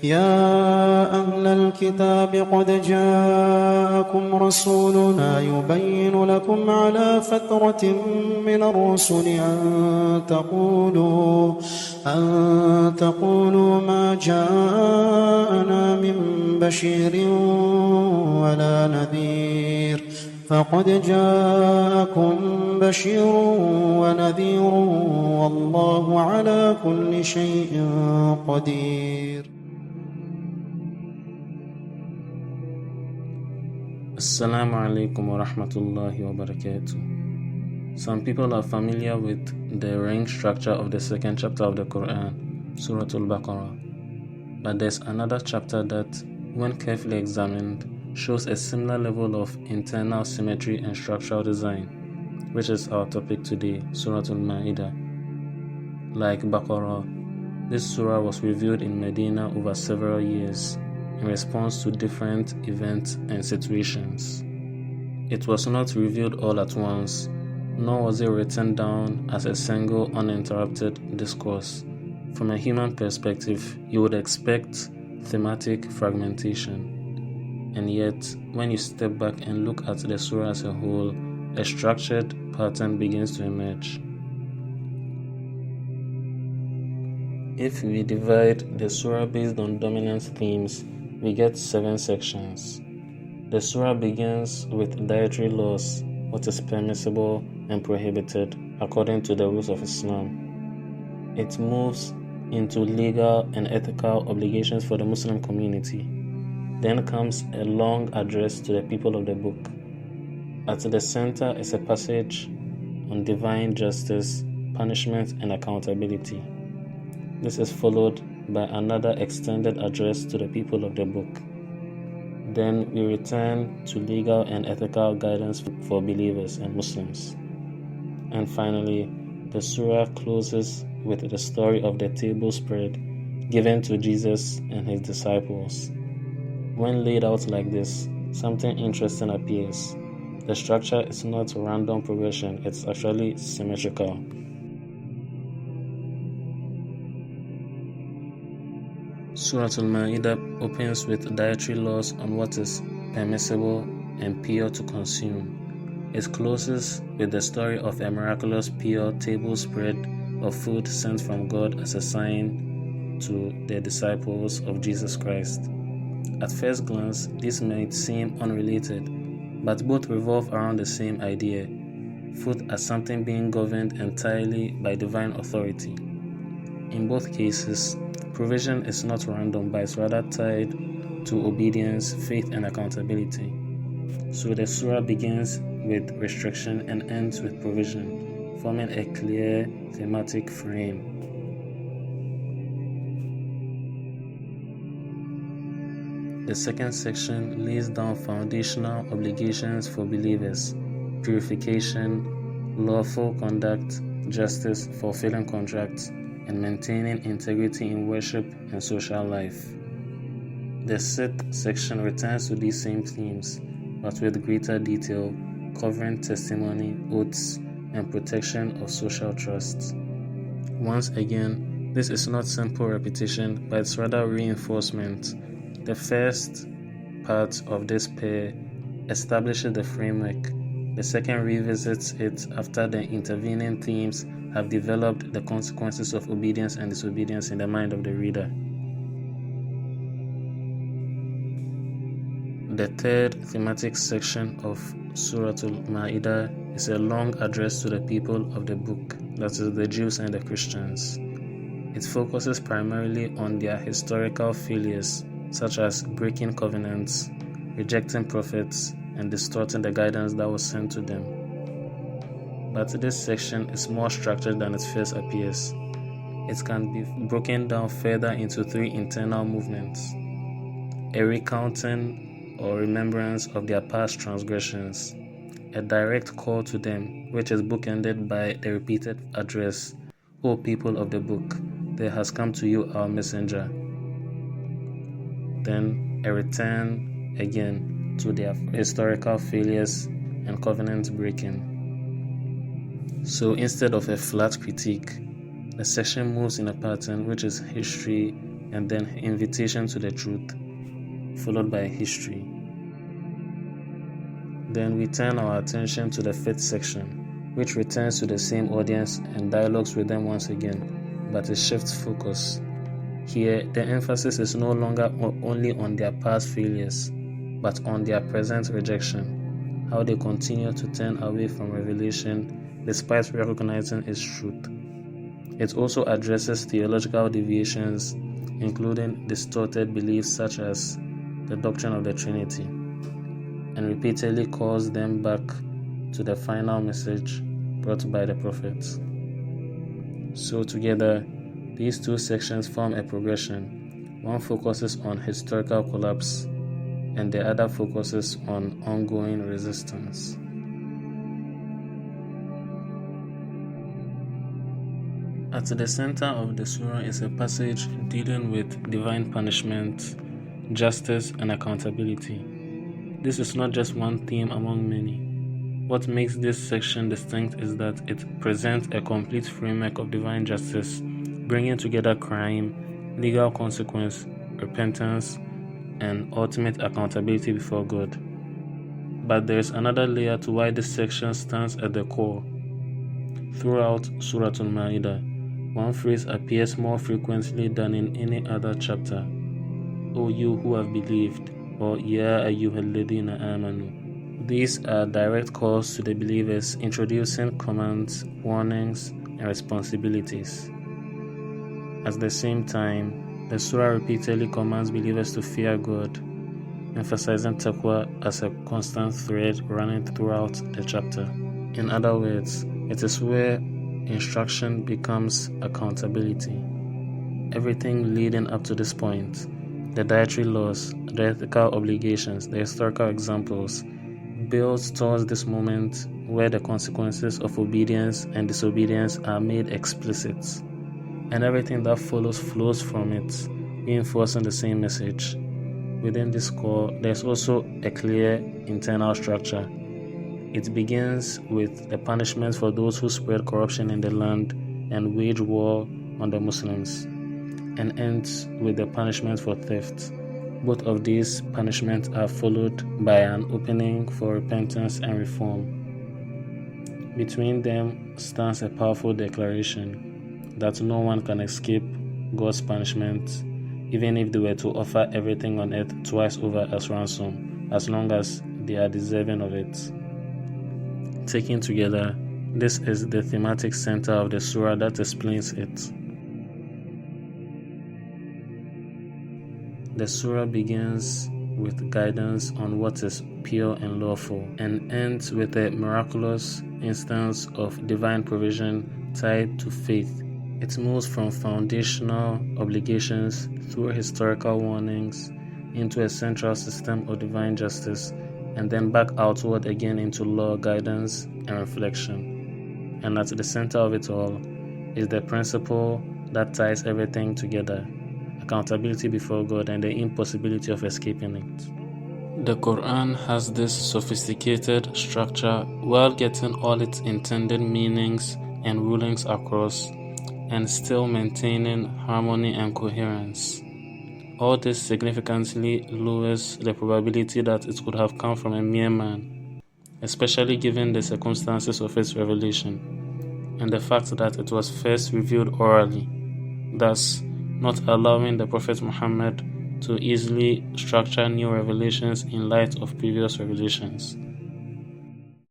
يا أهل الكتاب قد جاءكم رسولنا يبين لكم على فترة من الرسل أن تقولوا ما جاءنا من بشير ولا نذير فقد جاءكم بشير ونذير والله على كل شيء قدير. Assalamu alaikum wa rahmatullahi wa barakatuh. Some people are familiar with the range structure of the second chapter of the Quran, Surah Al-Baqarah. But there's another chapter that, when carefully examined, shows a similar level of internal symmetry and structural design, which is our topic today, Surah Al-Ma'idah. Like Baqarah, this surah was revealed in Medina over several years, in response to different events and situations. It was not revealed all at once, nor was it written down as a single uninterrupted discourse. From a human perspective, you would expect thematic fragmentation. And yet, when you step back and look at the surah as a whole, a structured pattern begins to emerge. If we divide the surah based on dominant themes, we get 7 sections. The surah begins with dietary laws, what is permissible and prohibited according to the rules of Islam. It moves into legal and ethical obligations for the Muslim community. Then comes a long address to the people of the book. At the center is a passage on divine justice, punishment, and accountability. This is followed by another extended address to the people of the book. Then we return to legal and ethical guidance for believers and Muslims. And finally, the surah closes with the story of the table spread given to Jesus and his disciples. When laid out like this, something interesting appears. The structure is not random progression, it's actually symmetrical. Surah Al-Ma'idah opens with dietary laws on what is permissible and pure to consume. It closes with the story of a miraculous pure table spread of food sent from God as a sign to the disciples of Jesus Christ. At first glance, this might seem unrelated, but both revolve around the same idea: food as something being governed entirely by divine authority. In both cases, provision is not random, but is rather tied to obedience, faith, and accountability. So the surah begins with restriction and ends with provision, forming a clear thematic frame. The second section lays down foundational obligations for believers: purification, lawful conduct, justice, fulfilling contracts, and maintaining integrity in worship and social life. The sixth section returns to these same themes, but with greater detail, covering testimony, oaths, and protection of social trusts. Once again, this is not simple repetition, but it's rather reinforcement. The first part of this pair establishes the framework. The second revisits it after the intervening themes have developed the consequences of obedience and disobedience in the mind of the reader. The third thematic section of Surah Al-Ma'idah is a long address to the people of the book, that is, the Jews and the Christians. It focuses primarily on their historical failures, such as breaking covenants, rejecting prophets, and distorting the guidance that was sent to them. But this section is more structured than it first appears. It can be broken down further into 3 internal movements: a recounting or remembrance of their past transgressions, a direct call to them, which is bookended by the repeated address, "O people of the book, there has come to you our messenger." Then a return again to their historical failures and covenant breaking. So instead of a flat critique, the section moves in a pattern which is history, and then invitation to the truth, followed by history. Then we turn our attention to the 5th section, which returns to the same audience and dialogues with them once again, but it shifts focus. Here, the emphasis is no longer only on their past failures, but on their present rejection, how they continue to turn away from revelation despite recognizing its truth. It also addresses theological deviations, including distorted beliefs such as the doctrine of the Trinity, and repeatedly calls them back to the final message brought by the prophets. So together, these two sections form a progression. One focuses on historical collapse, and the other focuses on ongoing resistance. At the center of the surah is a passage dealing with divine punishment, justice, and accountability. This is not just one theme among many. What makes this section distinct is that it presents a complete framework of divine justice, bringing together crime, legal consequence, repentance, and ultimate accountability before God. But there is another layer to why this section stands at the core. Throughout Surah Al-Ma'idah, one phrase appears more frequently than in any other chapter. O you who have believed, or Ya ayyuhalladhina amanu. These are direct calls to the believers, introducing commands, warnings, and responsibilities. At the same time, the surah repeatedly commands believers to fear God, emphasizing taqwa as a constant thread running throughout the chapter. In other words, it is where instruction becomes accountability. Everything leading up to this point, the dietary laws, the ethical obligations, the historical examples, builds towards this moment where the consequences of obedience and disobedience are made explicit, and everything that follows flows from it, reinforcing the same message. Within this core, there's also a clear internal structure. It begins with the punishments for those who spread corruption in the land and wage war on the Muslims, and ends with the punishment for theft. Both of these punishments are followed by an opening for repentance and reform. Between them stands a powerful declaration that no one can escape God's punishment, even if they were to offer everything on earth twice over as ransom, as long as they are deserving of it. Taken together, this is the thematic center of the surah that explains it. The surah begins with guidance on what is pure and lawful, and ends with a miraculous instance of divine provision tied to faith. It moves from foundational obligations through historical warnings into a central system of divine justice, and then back outward again into law, guidance, and reflection. And at the center of it all is the principle that ties everything together: accountability before God and the impossibility of escaping it. The Quran has this sophisticated structure while getting all its intended meanings and rulings across, and still maintaining harmony and coherence. All this significantly lowers the probability that it could have come from a mere man, especially given the circumstances of its revelation, and the fact that it was first revealed orally, thus not allowing the Prophet Muhammad to easily structure new revelations in light of previous revelations.